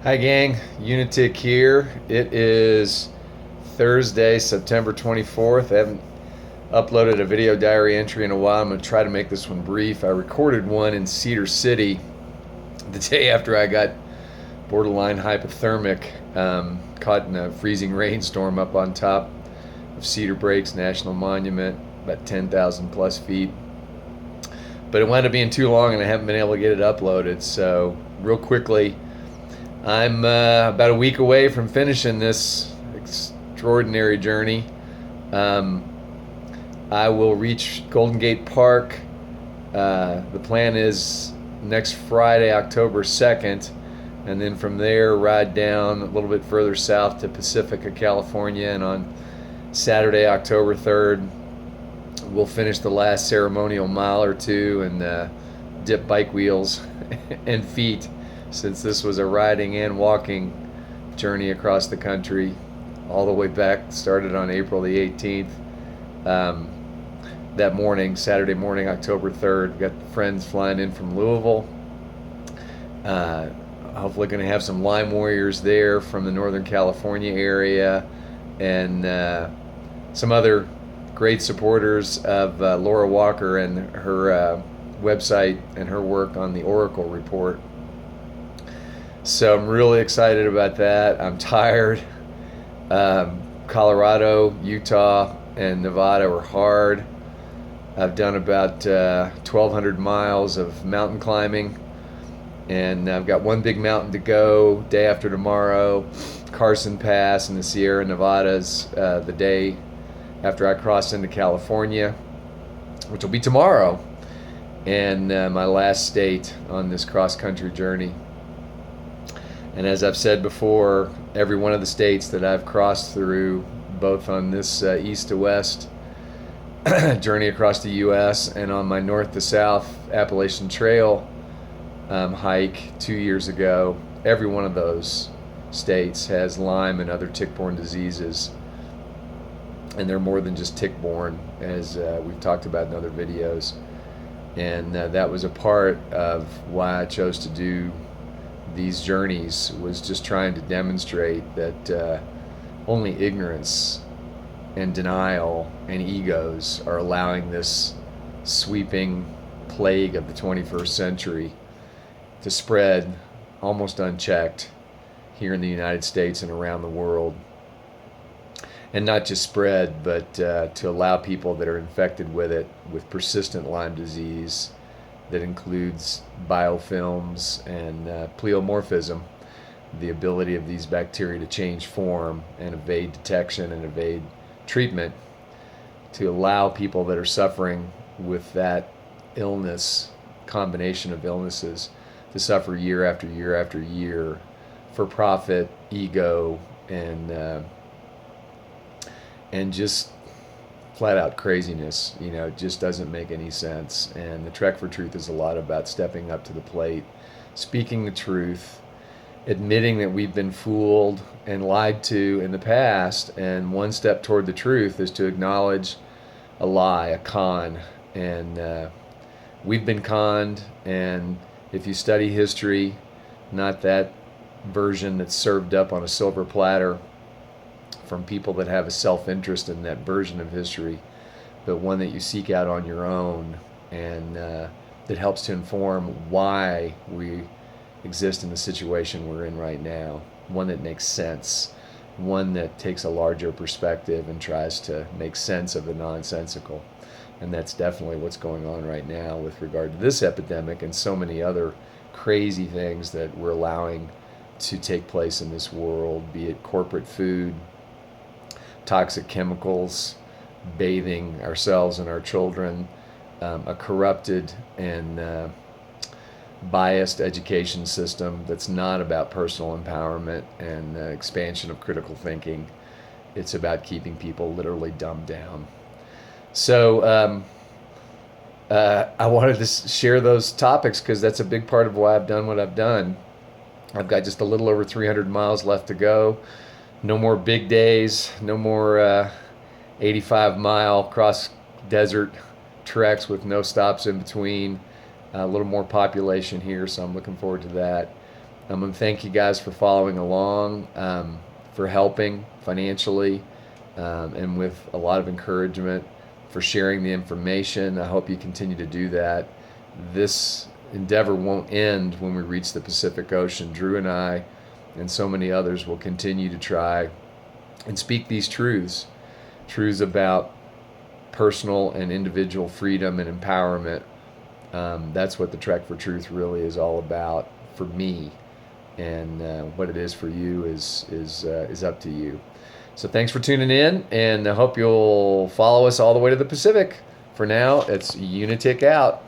Hi, gang. Unitic here. It is Thursday, September 24th. I haven't uploaded a video diary entry in a while. I'm going to try to make this one brief. I recorded one in Cedar City the day after I got borderline hypothermic, caught in a freezing rainstorm up on top of Cedar Breaks National Monument, about 10,000 plus feet. But it wound up being too long and I haven't been able to get it uploaded. So, real quickly, I'm about a week away from finishing this extraordinary journey. Um, I will reach Golden Gate Park. The plan is next Friday, October 2nd, and then from there ride down a little bit further south to Pacifica, California, and on Saturday, October 3rd, we'll finish the last ceremonial mile or two and dip bike wheels and feet, since this was a riding and walking journey across the country all the way back. Started on April the 18th. That morning, Saturday morning, October 3rd, got friends flying in from Louisville. Hopefully going to have some Lyme Warriors there from the Northern California area, and some other great supporters of Laura Walker and her website and her work on the Oracle Report. So I'm really excited about that. I'm tired. Colorado, Utah, and Nevada were hard. I've done about 1,200 miles of mountain climbing, and I've got one big mountain to go day after tomorrow, Carson Pass in the Sierra Nevadas, the day after I cross into California, which will be tomorrow, and my last state on this cross-country journey. And as I've said before, every one of the states that I've crossed through, both on this east to west journey across the U.S. and on my north to south Appalachian Trail hike 2 years ago, every one of those states has Lyme and other tick-borne diseases. And they're more than just tick-borne, as we've talked about in other videos. And that was a part of why I chose to do these journeys, was just trying to demonstrate that only ignorance and denial and egos are allowing this sweeping plague of the 21st century to spread almost unchecked here in the United States and around the world. And not just spread, but to allow people that are infected with it, with persistent Lyme disease, that includes biofilms and pleomorphism, the ability of these bacteria to change form and evade detection and evade treatment, to allow people that are suffering with that illness, combination of illnesses, to suffer year after year after year for profit, ego, and just flat out craziness. It just doesn't make any sense. And the Trek for Truth is a lot about stepping up to the plate, speaking the truth, admitting that we've been fooled and lied to in the past. And one step toward the truth is to acknowledge a lie, a con. And we've been conned. And if you study history, not that version that's served up on a silver platter from people that have a self-interest in that version of history, but one that you seek out on your own, and that helps to inform why we exist in the situation we're in right now. One that makes sense, one that takes a larger perspective and tries to make sense of the nonsensical. And that's definitely what's going on right now with regard to this epidemic and so many other crazy things that we're allowing to take place in this world, be it corporate food, toxic chemicals, bathing ourselves and our children, a corrupted and biased education system that's not about personal empowerment and expansion of critical thinking. It's about keeping people literally dumbed down. So I wanted to share those topics because that's a big part of why I've done what I've done. I've got just a little over 300 miles left to go. No more big days, no more 85-mile cross-desert treks with no stops in between. A little more population here, so I'm looking forward to that. I'm going to thank you guys for following along, for helping financially, and with a lot of encouragement, for sharing the information. I hope you continue to do that. This endeavor won't end when we reach the Pacific Ocean. Drew and I and so many others will continue to try and speak these truths about personal and individual freedom and empowerment. That's what the Trek for Truth really is all about for me, and what it is for you is up to you. So thanks for tuning in, and I hope you'll follow us all the way to the Pacific. For now, it's Unitic out.